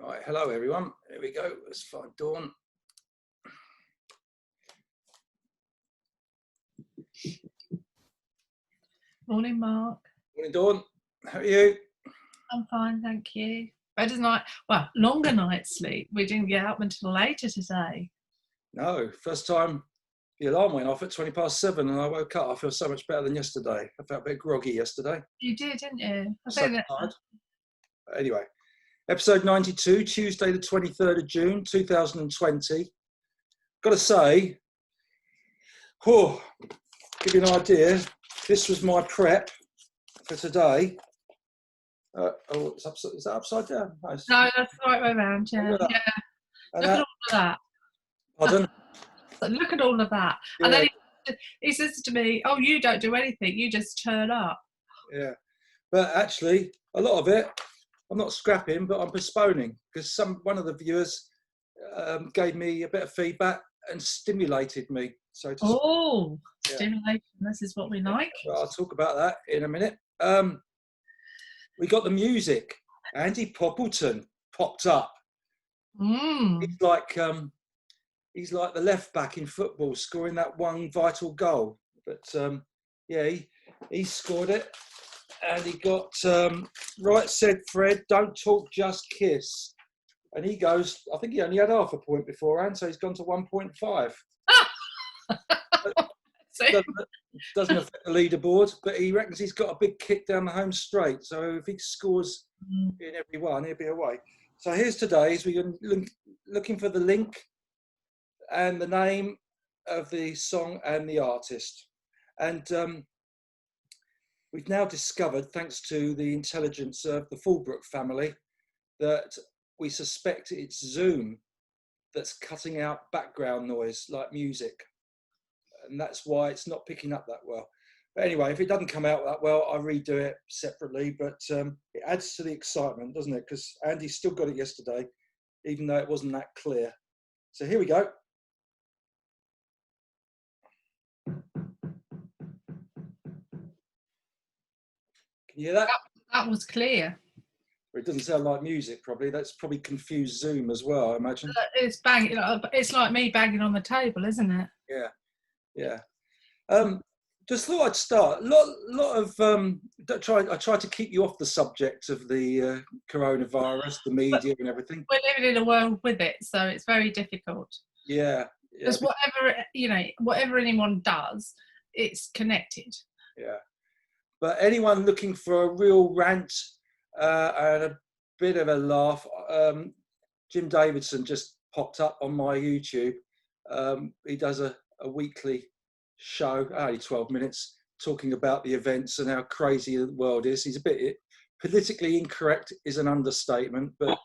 Right, hello everyone. Here we go. Let's find Dawn. Morning, Mark. Morning, Dawn. How are you? I'm fine, thank you. Better night, well, longer night's sleep. We didn't get up until later today. No, first time the alarm went off at 7:20 and I woke up. I feel so much better than yesterday. I felt a bit groggy yesterday. You did, didn't you? I So think that. tired. Anyway, episode 92, Tuesday the 23rd of June, 2020. Got to say, give you an idea, this was my prep for today. Is that upside down? Nice. No, that's the right way around, yeah. Look at Yeah. And Look at all of that. Pardon? Look at all of that. Yeah. And then he says to me, oh, you don't do anything, you just turn up. Yeah. But actually, a lot of it, I'm not scrapping, but I'm postponing because one of the viewers gave me a bit of feedback and stimulated me. So Stimulation, this is what we like. Well, I'll talk about that in a minute. We got the music. Andy Poppleton popped up. He's like the left back in football, scoring that one vital goal. But he scored it, and he got right said Fred, don't talk, just kiss. And he goes, I think he only had half a point beforehand, so he's gone to 1.5. Doesn't affect the leaderboard, but he reckons he's got a big kick down the home straight. So if he scores in every one, he'll be away. So here's today's. We're looking for the link and the name of the song and the artist. And we've now discovered, thanks to the intelligence of the Fulbrook family, that we suspect it's Zoom that's cutting out background noise like music. And that's why it's not picking up that well. But anyway, if it doesn't come out that well, I'll redo it separately. But it adds to the excitement, doesn't it? Because Andy still got it yesterday, even though it wasn't that clear. So here we go. Can you hear that? That was clear. It doesn't sound like music, probably. That's probably confused Zoom as well, I imagine. It's banging. It's like me banging on the table, isn't it? Yeah. Just thought I'd start. I tried to keep you off the subject of the coronavirus, the media, and everything. We're living in a world with it, so it's very difficult. Yeah. Because whatever anyone does, it's connected. Yeah. But anyone looking for a real rant and a bit of a laugh, Jim Davidson just popped up on my YouTube. He does a weekly show, only 12 minutes, talking about the events and how crazy the world is. He's a bit politically incorrect is an understatement, but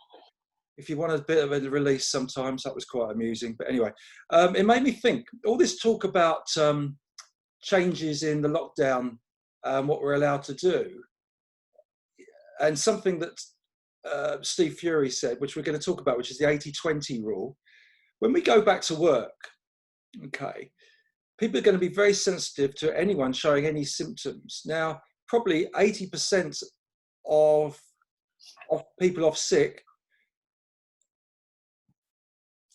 if you want a bit of a release sometimes, that was quite amusing. But anyway, it made me think, all this talk about changes in the lockdown, what we're allowed to do, and something that Steve Fury said, which we're going to talk about, which is the 80-20 rule. When we go back to work, okay, people are going to be very sensitive to anyone showing any symptoms. Now, probably 80% of people off sick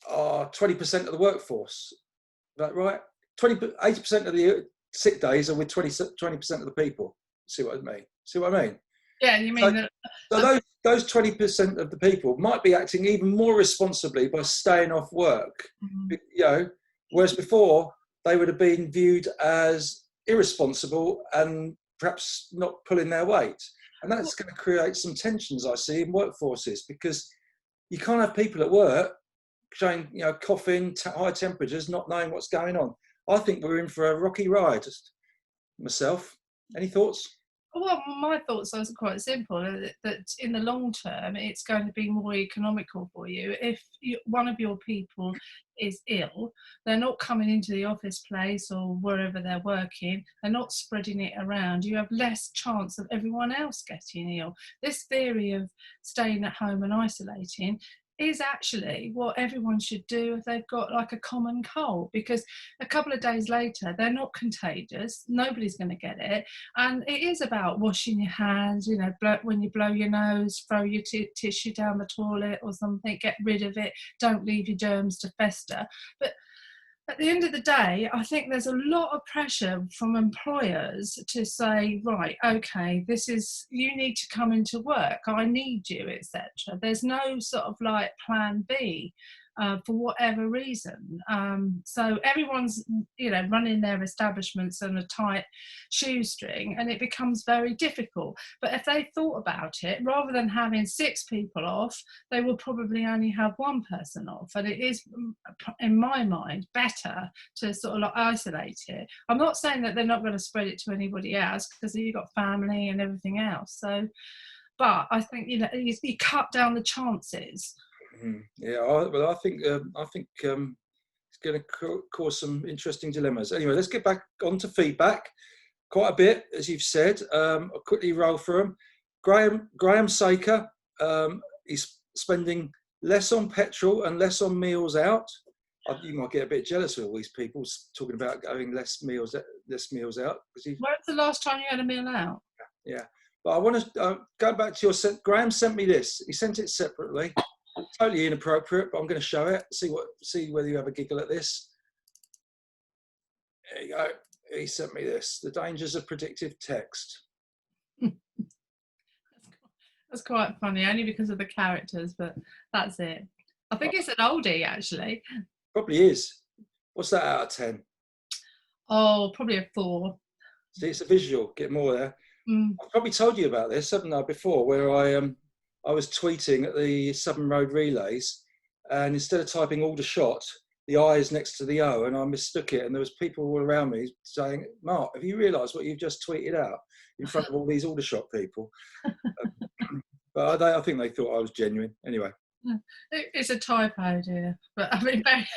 are 20% of the workforce. Is that right? 80% of the sick days are with 20% of the people. See what I mean? Yeah, you mean that. So those 20% of the people might be acting even more responsibly by staying off work. Whereas before they would have been viewed as irresponsible and perhaps not pulling their weight. And that's going to create some tensions, I see, in workforces, because you can't have people at work showing, coughing, high temperatures, not knowing what's going on. I think we're in for a rocky ride. Myself, any thoughts? Well, my thoughts are quite simple, that in the long term, it's going to be more economical for you. If one of your people is ill, they're not coming into the office place or wherever they're working, they're not spreading it around. You have less chance of everyone else getting ill. This theory of staying at home and isolating is actually what everyone should do if they've got like a common cold, because a couple of days later they're not contagious, nobody's going to get it. And it is about washing your hands, you know, when you blow your nose, throw your tissue down the toilet or something, get rid of it, don't leave your germs to fester. But at the end of the day, I think there's a lot of pressure from employers to say, right, okay, you need to come into work, I need you, etc. There's no sort of like plan B for whatever reason. So everyone's, you know, running their establishments on a tight shoestring, and it becomes very difficult. But if they thought about it, rather than having 6 people off, they will probably only have 1 person off. And it is, in my mind, better to sort of like isolate it. I'm not saying that they're not going to spread it to anybody else, because you've got family and everything else. So, but I think, you know, you cut down the chances. Yeah, I think it's going to cause some interesting dilemmas. Anyway, let's get back onto feedback. Quite a bit, as you've said. I'll quickly roll through them. Graham Saker, he's spending less on petrol and less on meals out. You might get a bit jealous with all these people talking about going less meals out. When's the last time you had a meal out? Yeah, but I want to go back to your. Graham sent me this. He sent it separately. Totally inappropriate, but I'm going to show it. See whether you have a giggle at this. There you go. He sent me this. The dangers of predictive text. That's quite funny, only because of the characters, but that's it. I think it's an oldie, actually. Probably is. What's that out of 10? Oh, probably a 4. See, it's a visual. Get more there. I've probably told you about this, haven't I, before, where I was tweeting at the Southern Road Relays, and instead of typing Aldershot, the I is next to the O, and I mistook it, and there was people all around me saying, Mark, have you realised what you've just tweeted out in front of all these Aldershot people? But I think they thought I was genuine. Anyway. It's a typo, dear. But I mean, very,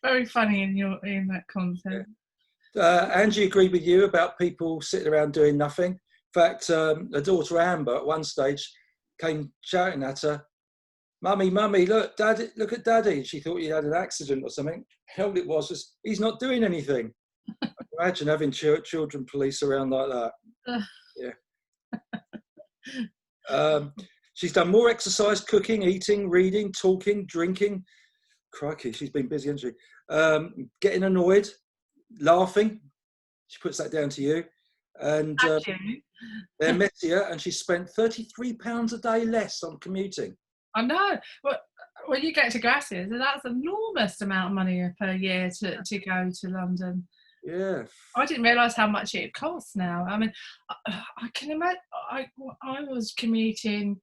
very funny in that content. Angie agreed with you about people sitting around doing nothing. In fact, her daughter Amber at one stage came shouting at her, "Mummy, Mummy, look, Daddy, look at Daddy." She thought he had an accident or something. Hell, it was he's not doing anything. Imagine having children police around like that. Yeah. She's done more exercise, cooking, eating, reading, talking, drinking. Crikey, she's been busy, hasn't she? Getting annoyed, laughing. She puts that down to you. And they're messier, and she spent £33 a day less on commuting. I know. Well, when you get to Gracias, that's an enormous amount of money per year to go to London. Yeah. I didn't realise how much it costs now. I mean, I can imagine. I was commuting.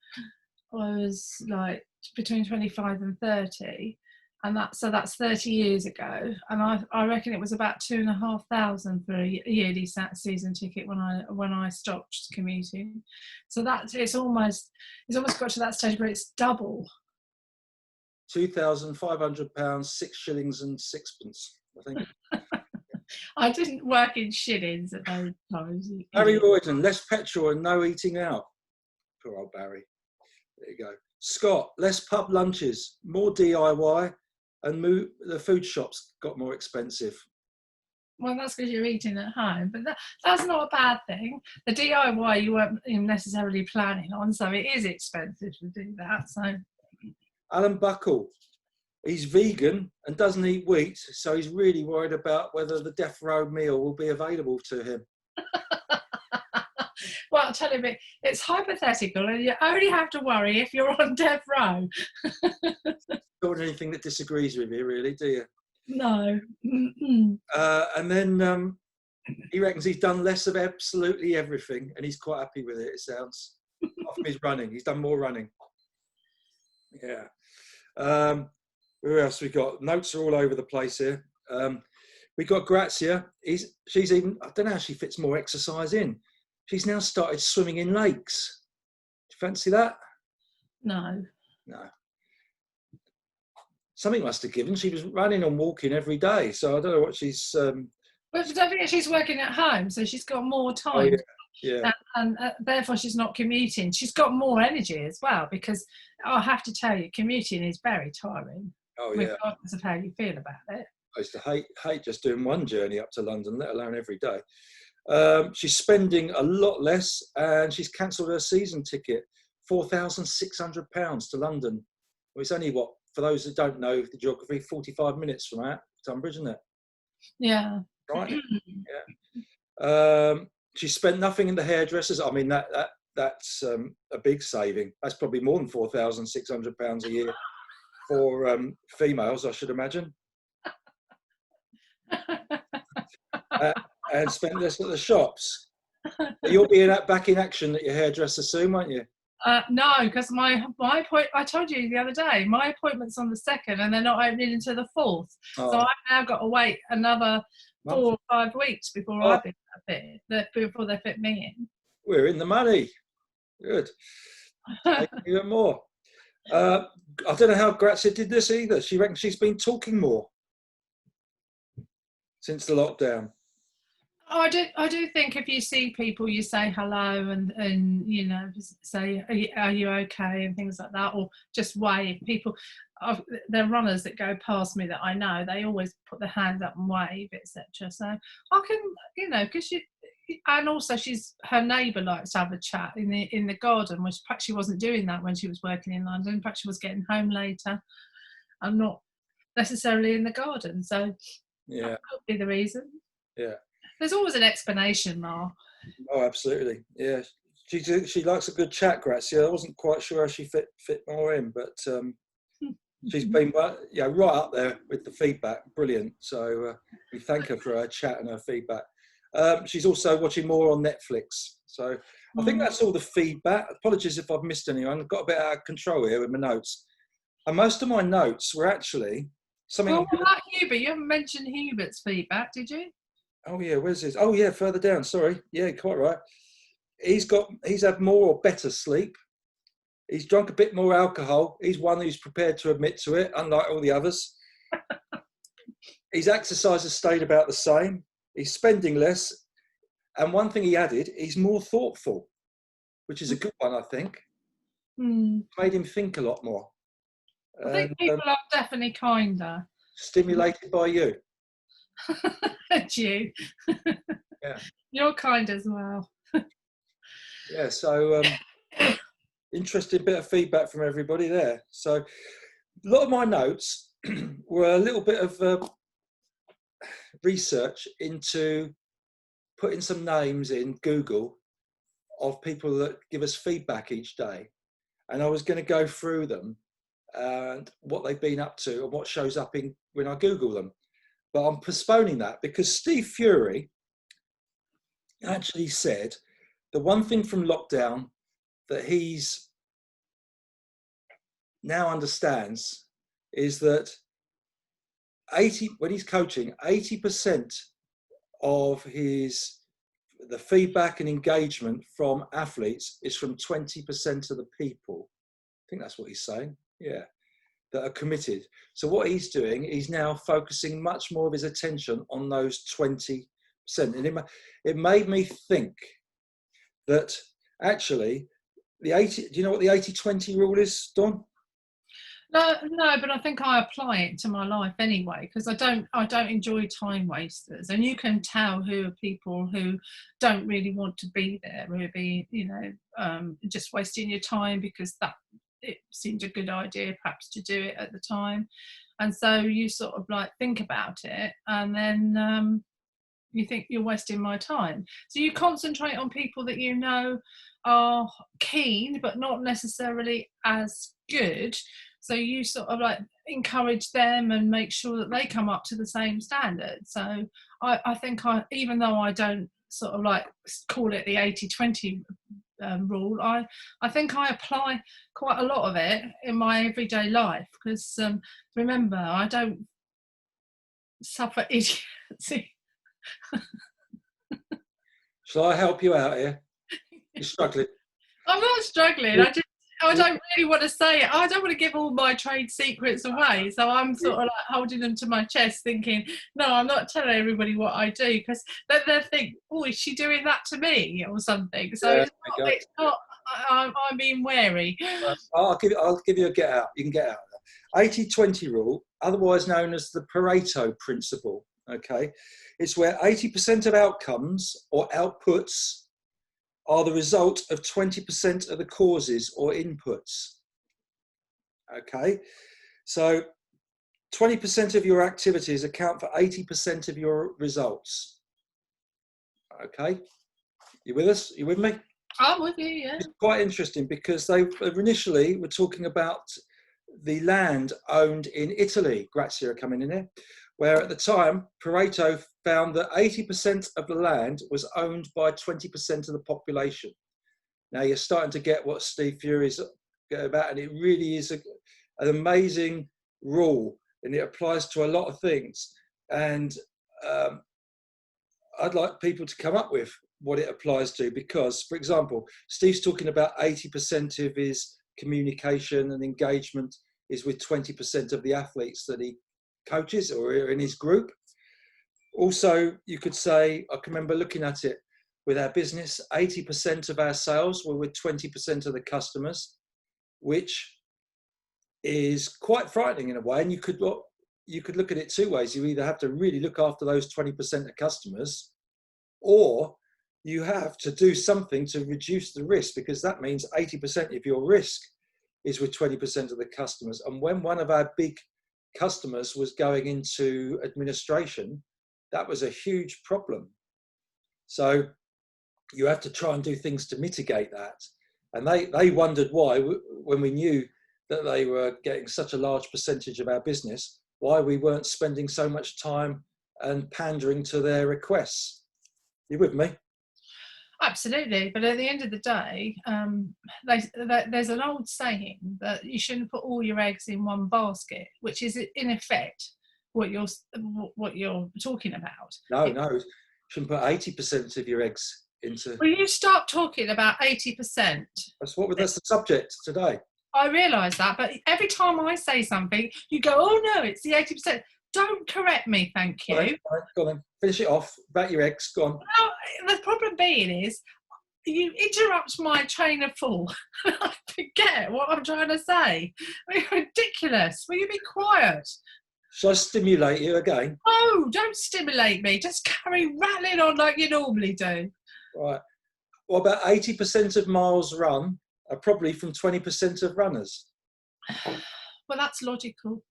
I was like between 25 and 30, and that's 30 years ago. And I reckon it was about 2,500 for a yearly season ticket when I stopped commuting. So it's almost got to that stage where it's double. £2,500, 6 shillings and sixpence, I think. I didn't work in shillings at those times. Barry Royden, less petrol and no eating out. Poor old Barry. There you go. Scott, less pub lunches, more DIY, and the food shops got more expensive. Well, that's because you're eating at home, but that's not a bad thing. The DIY you weren't necessarily planning on, so it is expensive to do that. So, Alan Buckle, he's vegan and doesn't eat wheat, so he's really worried about whether the death row meal will be available to him. Well, I'll tell you, it's hypothetical, and you only have to worry if you're on death row. Not anything that disagrees with you, really, do you? No. And then he reckons he's done less of absolutely everything, and he's quite happy with it, it sounds. Apart from his running, he's done more running. Yeah. Who else we got? Notes are all over the place here. We got Grazia. She's even, I don't know how she fits more exercise in. She's now started swimming in lakes. Do you fancy that? No. Something must have given. She was running and walking every day, so I don't know what she's. But don't forget she's working at home, so she's got more time. Yeah. And therefore she's not commuting. She's got more energy as well, because I have to tell you, commuting is very tiring, Oh yeah. regardless of how you feel about it. I used to hate just doing one journey up to London, let alone every day. She's spending a lot less, and she's cancelled her season ticket, £4,600 to London. Well, it's only, what, for those that don't know the geography, 45 minutes from out Tunbridge, isn't it? Yeah. Right. Yeah. She spent nothing in the hairdressers. I mean, that's a big saving. That's probably more than £4,600 a year for females, I should imagine. And spent less at the shops. You'll be back in action at your hairdresser soon, won't you? No, because my I told you the other day, my appointment's on the 2nd, and they're not opening until the 4th. Oh. So I've now got to wait another 4 or 5 weeks before I fit before they fit me in. We're in the money. Good. Even more. I don't know how Grazia did this either. She reckons she's been talking more since the lockdown. I do think if you see people, you say hello and you know, say, are you okay, and things like that, or just wave. People, there are runners that go past me that I know, they always put their hands up and wave, etc. So I can, you know, because and also her neighbour likes to have a chat in the garden, which perhaps she wasn't doing that when she was working in London. Perhaps she was getting home later and not necessarily in the garden. So yeah, that could be the reason. Yeah. There's always an explanation, Mark. Oh, absolutely. Yeah. She likes a good chat, Grazia. I wasn't quite sure how she fit more in, but she's been right up there with the feedback. Brilliant. So we thank her for her chat and her feedback. She's also watching more on Netflix. So I think that's all the feedback. Apologies if I've missed anyone. I've got a bit out of control here with my notes. And most of my notes were actually something... Well, what about Hubert? You haven't mentioned Hubert's feedback, did you? Oh yeah, where's his? Oh yeah, further down. Sorry. Yeah, quite right. He's had more or better sleep. He's drunk a bit more alcohol. He's one who's prepared to admit to it, unlike all the others. His exercise has stayed about the same. He's spending less. And one thing he added, he's more thoughtful, which is a good one, I think. Made him think a lot more. I think people are definitely kinder. Stimulated by you. And you. Yeah. You're kind as well. Yeah, so interesting bit of feedback from everybody there. So a lot of my notes were a little bit of research into putting some names in Google of people that give us feedback each day. And I was going to go through them and what they've been up to and what shows up when I Google them. But I'm postponing that because Steve Fury actually said the one thing from lockdown that he's now understands is that when he's coaching, 80% of the feedback and engagement from athletes is from 20% of the people. I think that's what he's saying. Yeah. That are committed. So what he's doing, he's now focusing much more of his attention on those 20%. And it made me think that actually do you know what the 80-20 rule is, Dawn? No, but I think I apply it to my life anyway, because I don't enjoy time wasters, and you can tell who are people who don't really want to be there, who be, you know, just wasting your time because it seemed a good idea perhaps to do it at the time. And so you sort of like think about it, and then you think you're wasting my time. So you concentrate on people that you know are keen but not necessarily as good. So you sort of like encourage them and make sure that they come up to the same standard. So I think even though I don't sort of like call it the 80-20 rule, I think I apply quite a lot of it in my everyday life, because remember, I don't suffer idiocy. Shall I help you out here? You're struggling. I'm not struggling. I don't really want to say it. I don't want to give all my trade secrets away. So I'm sort of like holding them to my chest thinking, no, I'm not telling everybody what I do, because then they'll think, oh, is she doing that to me or something? So Yeah, it's not I'm being wary. I'll give you a get out. You can get out. 80-20 rule, otherwise known as the Pareto principle. Okay, it's where 80% of outcomes or outputs are the result of 20% of the causes or inputs. Okay, so 20% of your activities account for 80% of your results. Okay, you with us? You with me? I'm with you, yeah. It's quite interesting because they initially were talking about the land owned in Italy. Grazia coming in here, where at the time Pareto found that 80% of the land was owned by 20% of the population. Now you're starting to get what Steve Fury's about, and it really is an amazing rule, and it applies to a lot of things. And I'd like people to come up with what it applies to, because, for example, Steve's talking about 80% of his communication and engagement is with 20% of the athletes that he coaches or are in his group. Also, you could say, I can remember looking at it with our business, 80% of our sales were with 20% of the customers, which is quite frightening in a way. And you could look at it two ways. You either have to really look after those 20% of customers, or you have to do something to reduce the risk, because that means 80% of your risk is with 20% of the customers. And when one of our big customers was going into administration, that was a huge problem. So you have to try and do things to mitigate that. And they wondered why, when we knew that they were getting such a large percentage of our business, why we weren't spending so much time and pandering to their requests. You with me? Absolutely, but at the end of the day, there's an old saying that you shouldn't put all your eggs in one basket, which is in effect what you're talking about. No, shouldn't put 80% of your eggs into. Will you start talking about 80%? That's the subject today. I realise that, but every time I say something, you go, "Oh no, it's the 80%." Don't correct me, thank you. Go on, finish it off about your eggs. Go on. Well, the problem being is you interrupt my train of thought. I forget what I'm trying to say. It's ridiculous. Will you be quiet? Shall I stimulate you again? No, don't stimulate me. Just carry rattling on like you normally do. Right. Well, about 80% of miles run are probably from 20% of runners. Well, that's logical.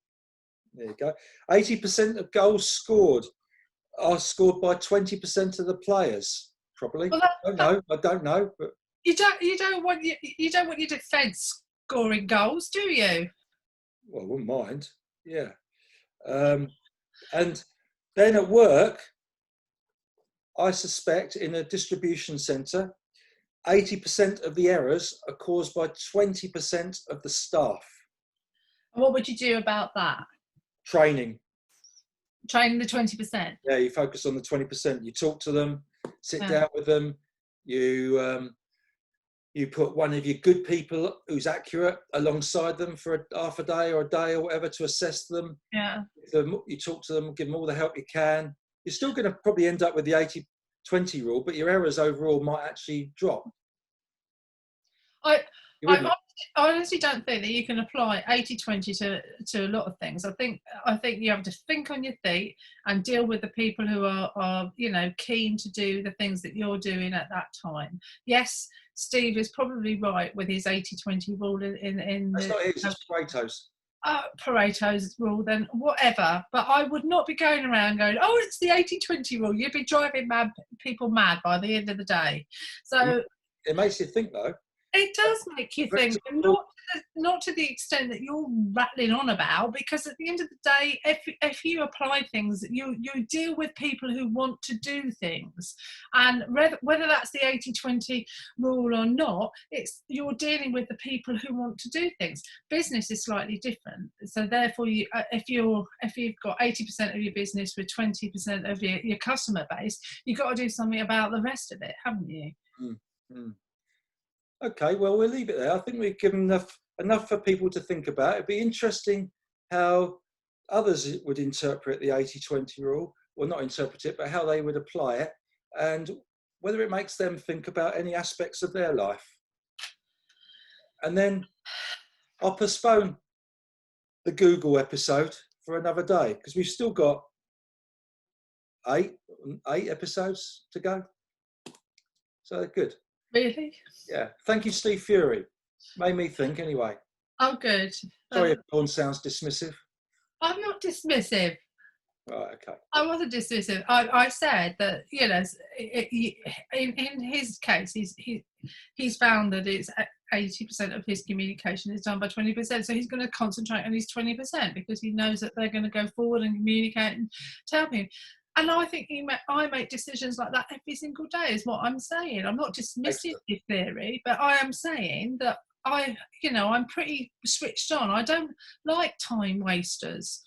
There you go. 80% of goals scored are scored by 20% of the players. Probably. Well, I don't know. But you don't want your defence scoring goals, do you? Well, I wouldn't mind. Yeah. And then at work, I suspect in a distribution centre, 80% of the errors are caused by 20% of the staff. And what would you do about that? Training the 20%. Yeah, you focus on the 20%. You talk to them, sit down with them. You put one of your good people who's accurate alongside them for half a day or a day or whatever to assess them. Yeah. You talk to them, give them all the help you can. You're still going to probably end up with the 80-20 rule, but your errors overall might actually drop. I honestly don't think that you can apply 80-20 to a lot of things. I think you have to think on your feet and deal with the people who are keen to do the things that you're doing at that time. Yes, Steve is probably right with his 80-20 rule in That's not his, it's Pareto's. Pareto's rule, then whatever. But I would not be going around going, "Oh, it's the 80-20 rule." You'd be driving people mad by the end of the day. So it makes you think, though. It does make you think, but not to the extent that you're rattling on about, because at the end of the day, if you apply things, you deal with people who want to do things. And whether that's the 80-20 rule or not, you're dealing with the people who want to do things. Business is slightly different. So therefore, if you've got 80% of your business with 20% of your customer base, you've got to do something about the rest of it, haven't you? Mm-hmm. Okay, well, we'll leave it there. I think we've given enough for people to think about. It'd be interesting how others would interpret the 80-20 rule, or not interpret it, but how they would apply it, and whether it makes them think about any aspects of their life. And then I'll postpone the Google episode for another day, because we've still got eight episodes to go. So good. Really? Yeah. Thank you, Steve Fury. Made me think anyway. Oh, good. Sorry if Dawn sounds dismissive. I'm not dismissive. Right, okay. I wasn't dismissive. I said that, you know, in his case, he's found that it's 80% of his communication is done by 20%. So he's going to concentrate on his 20% because he knows that they're going to go forward and communicate and tell him. And I think I make decisions like that every single day, is what I'm saying. I'm not dismissing his theory, but I am saying that I'm pretty switched on. I don't like time wasters.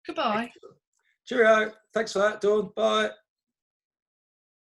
Goodbye. Excellent. Cheerio. Thanks for that, Dawn. Bye.